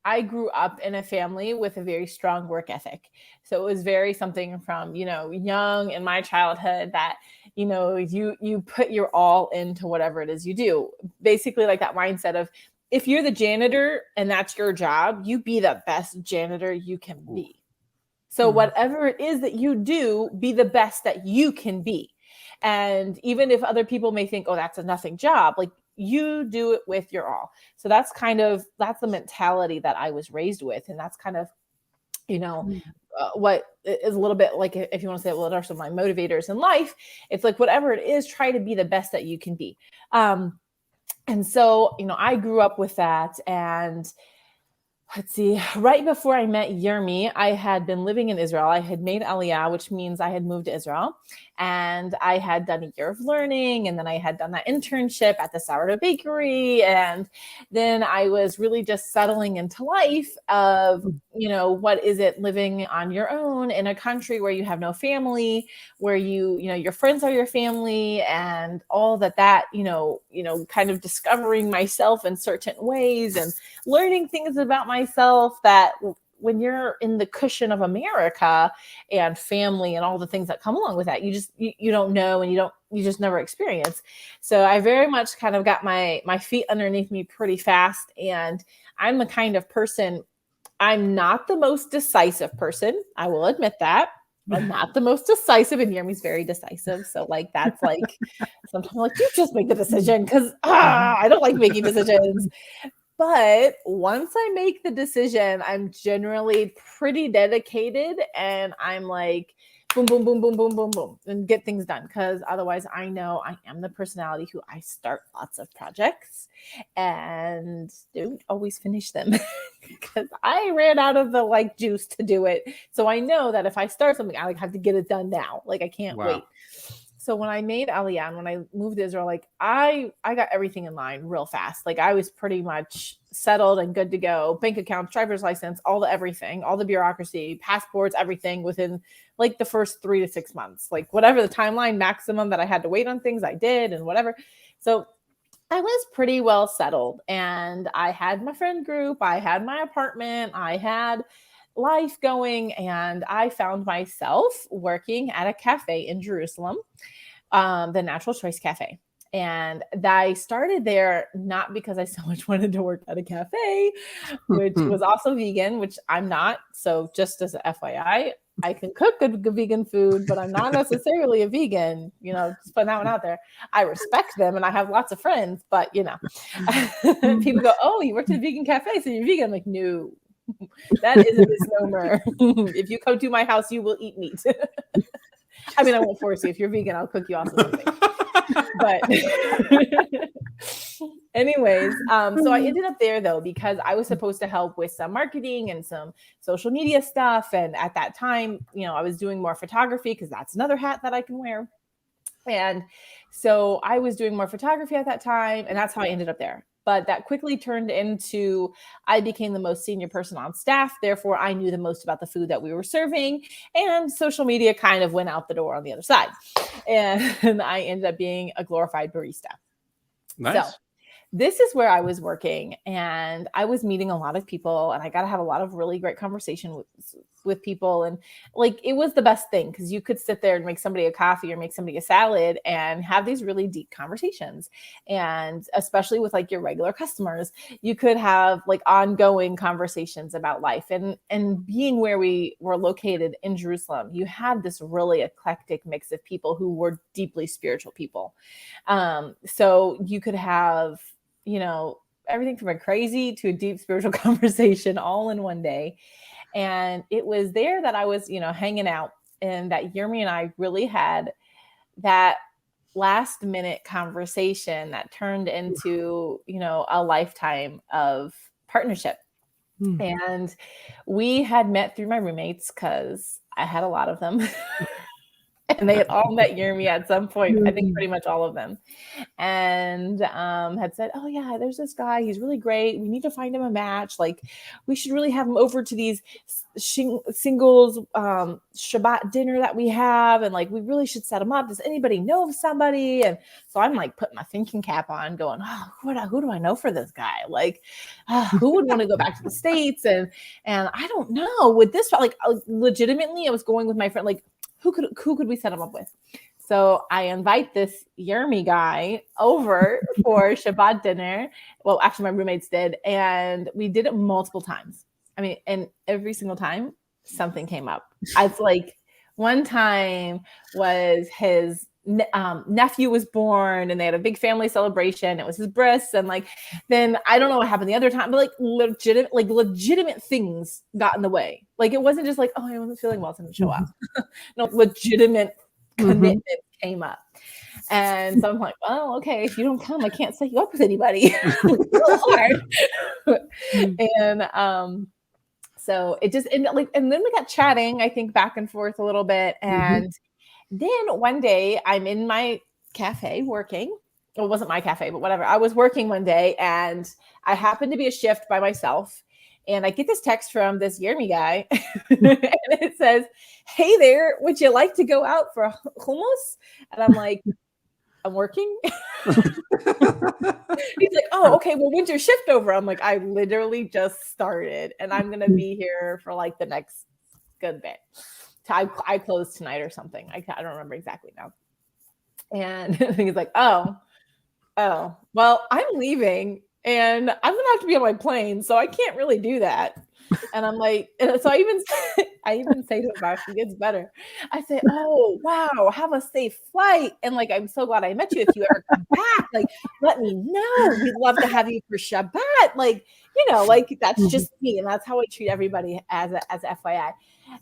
I grew up in a family with a very strong work ethic. So it was very something from, young in my childhood that, you put your all into whatever it is you do. Basically like that mindset of, if you're the janitor and that's your job, you be the best janitor you can be. So whatever it is that you do, be the best that you can be. And even if other people may think, oh, that's a nothing job, like you do it with your all. So that's the mentality that I was raised with. And that's kind of, what is a little bit like, if you want to say, what are some of my motivators in life? It's like, whatever it is, try to be the best that you can be. And so, I grew up with that. And let's see, right before I met Yermi, I had been living in Israel. I had made Aliyah, which means I had moved to Israel. And I had done a year of learning. And then I had done that internship at the sourdough bakery. And then I was really just settling into life of, what is it living on your own in a country where you have no family, where your friends are your family, and all that, kind of discovering myself in certain ways and learning things about myself that when you're in the cushion of America and family and all the things that come along with that, you don't know, and you just never experience. So I very much kind of got my feet underneath me pretty fast. And I'm the kind of person, I'm not the most decisive person. I will admit that. I'm not the most decisive, and Yermi's very decisive. So like, that's like, sometimes I'm like, you just make the decision, because I don't like making decisions. But once I make the decision, I'm generally pretty dedicated, and I'm like, boom, boom, boom, boom, boom, boom, boom, and get things done. Because otherwise, I know I am the personality who I start lots of projects and don't always finish them because I ran out of the juice to do it. So I know that if I start something, I have to get it done now. I can't wait. So when I made Aliyah and when I moved to Israel, I got everything in line real fast. I was pretty much settled and good to go. Bank accounts, driver's license, all the bureaucracy, passports, everything within the first 3 to 6 months. Whatever the timeline maximum that I had to wait on things, I did, and whatever. So I was pretty well settled, and I had my friend group, I had my apartment, I had life going, and I found myself working at a cafe in Jerusalem, the Natural Choice Cafe. And I started there not because I so much wanted to work at a cafe, which was also vegan, which I'm not. So just as a FYI, I can cook good vegan food, but I'm not necessarily a vegan, just putting that one out there. I respect them and I have lots of friends, but people go, oh, you worked at a vegan cafe, so you're vegan. I'm like, no, that is a misnomer. If you come to my house, you will eat meat. I mean, I won't force you. If you're vegan, I'll cook you also something. But anyways, so I ended up there though, because I was supposed to help with some marketing and some social media stuff. And at that time, I was doing more photography because that's another hat that I can wear. And so I was doing more photography at that time, and that's how I ended up there. But that quickly turned into, I became the most senior person on staff. Therefore, I knew the most about the food that we were serving, and social media kind of went out the door on the other side. And I ended up being a glorified barista. Nice. So this is where I was working, and I was meeting a lot of people, and I got to have a lot of really great conversation with people. And it was the best thing, because you could sit there and make somebody a coffee or make somebody a salad and have these really deep conversations. And especially with your regular customers, you could have ongoing conversations about life. And being where we were located in Jerusalem, you had this really eclectic mix of people who were deeply spiritual people. So you could have, everything from a crazy to a deep spiritual conversation all in one day. And it was there that I was, hanging out, and that Yermi and I really had that last minute conversation that turned into, a lifetime of partnership. And we had met through my roommates, because I had a lot of them. And they had all met Yermi at some point. I think pretty much all of them. And had said, oh yeah, there's this guy. He's really great. We need to find him a match. Like, we should really have him over to these singles Shabbat dinner that we have. And like, we really should set him up. Does anybody know of somebody? And so I'm like putting my thinking cap on going, oh, who do I know for this guy? Like, who would want to go back to the States? And I don't know with this, like legitimately I was going with my friend, like, who could we set him up with? So I invite this Yermi guy over for Shabbat dinner. Well, actually my roommates did. And we did it multiple times. I mean, and every single time something came up. I was like, one time was his nephew was born and they had a big family celebration. It was his bris. And like, then I don't know what happened the other time, but like legitimate things got in the way. Like, it wasn't just like, oh, I wasn't feeling well, so I didn't show up. No, legitimate commitment came up. And so I'm like, well, okay, if you don't come, I can't set you up with anybody. It's a little hard. And so it just ended like, and then we got chatting, I think, back and forth a little bit. And then one day I'm in my cafe working. Well, it wasn't my cafe, but whatever. I was working one day and I happened to be a shift by myself. And I get this text from this Yermi guy. And it says, hey there, would you like to go out for hummus? And I'm like, I'm working. He's like, oh, okay, well, when's your shift over? I'm like, I literally just started and I'm going to be here for like the next good bit. I close tonight or something. I don't remember exactly now. And he's like, oh, well, I'm leaving and I'm going to have to be on my plane. So I can't really do that. And I'm like, and so I even say to him, actually, it gets better. I say, oh, wow, have a safe flight. And like, I'm so glad I met you. If you ever come back, like, let me know. We'd love to have you for Shabbat. Like, you know, like that's just me. And that's how I treat everybody as FYI.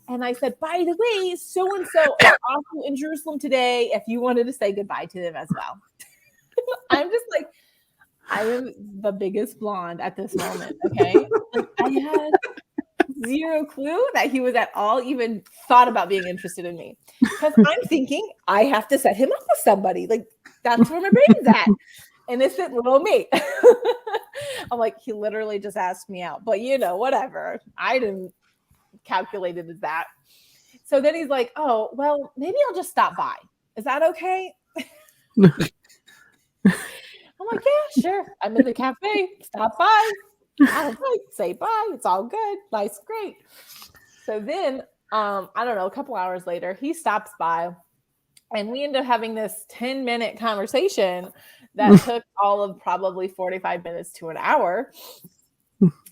And I said, by the way, so-and-so is also in Jerusalem today. If you wanted to say goodbye to them as well. I'm just like, I am the biggest blonde at this moment. Okay. Like, I had zero clue that he was at all even thought about being interested in me. Because I'm thinking I have to set him up with somebody. Like, that's where my brain's at. Innocent little me. I'm like, he literally just asked me out. But you know, whatever. I didn't calculate it as that. So then he's like, oh, well, maybe I'll just stop by. Is that okay? I'm like, yeah, sure. I'm in the cafe. Stop by. Say bye. It's all good. Life's great. So then, I don't know, a couple hours later, he stops by and we end up having this 10-minute conversation that took all of probably 45 minutes to an hour.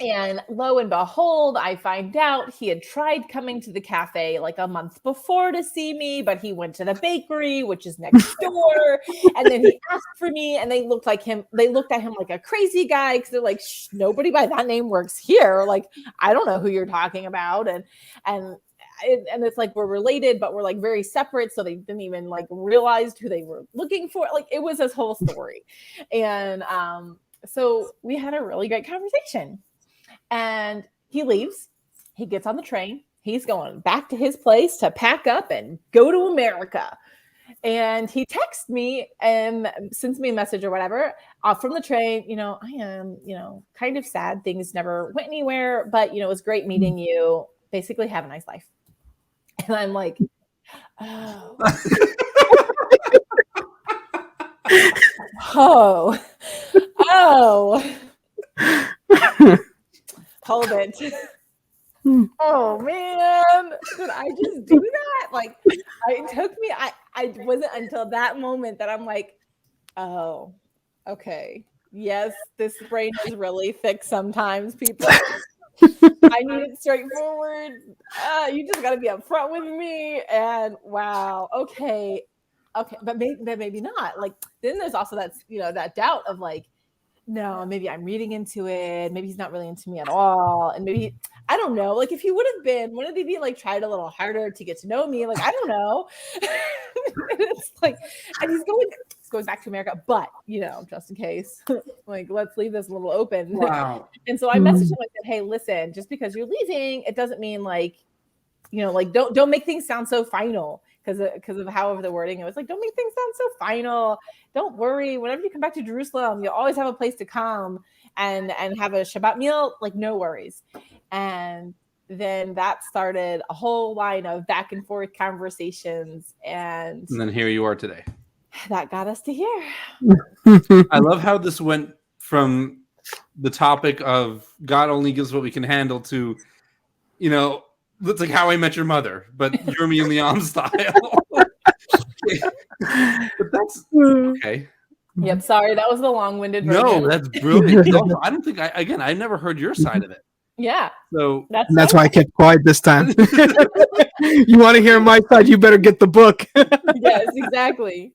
And lo and behold, I find out he had tried coming to the cafe like a month before to see me, but he went to the bakery, which is next door. And then he asked for me and they looked at him like a crazy guy. Cause they're like, nobody by that name works here. Like, I don't know who you're talking about. And it's like, we're related, but we're like very separate. So they didn't even like realize who they were looking for. Like, it was this whole story. And, so we had a really great conversation and he leaves, he gets on the train, he's going back to his place to pack up and go to America. And he texts me and sends me a message or whatever from the train. You know, I am, kind of sad. Things never went anywhere, but it was great meeting you. Basically, have a nice life. And I'm like, oh. Oh, hold it. Oh man, did I just do that? Like, I wasn't until that moment that I'm like, oh, okay. Yes, this brain is really thick sometimes, people. I need it straightforward. You just got to be upfront with me. And wow, okay, but maybe not. Like, then there's also that doubt of like, no, maybe I'm reading into it. Maybe he's not really into me at all. And maybe, I don't know. Like, if he would have been, wouldn't he be like tried a little harder to get to know me? Like, I don't know. It's like, and he's going back to America, but just in case, like, let's leave this a little open. Wow. And so I messaged him. I said, hey, listen, just because you're leaving, it doesn't mean like, like, don't make things sound so final. because of how the wording. It was like, don't make things sound so final. Don't worry. Whenever you come back to Jerusalem, you'll always have a place to come and have a Shabbat meal. Like, no worries. And then that started a whole line of back and forth conversations. And then here you are today. That got us to here. I love how this went from the topic of God only gives what we can handle to, you know, it's like How I Met Your Mother, but Yermi and Liam style. But that's okay. Yep. Sorry, that was the long-winded version. No, that's brilliant. Also, I don't think I've never heard your side of it. Yeah. So that's why I kept quiet this time. You want to hear my side? You better get the book. Yes, exactly.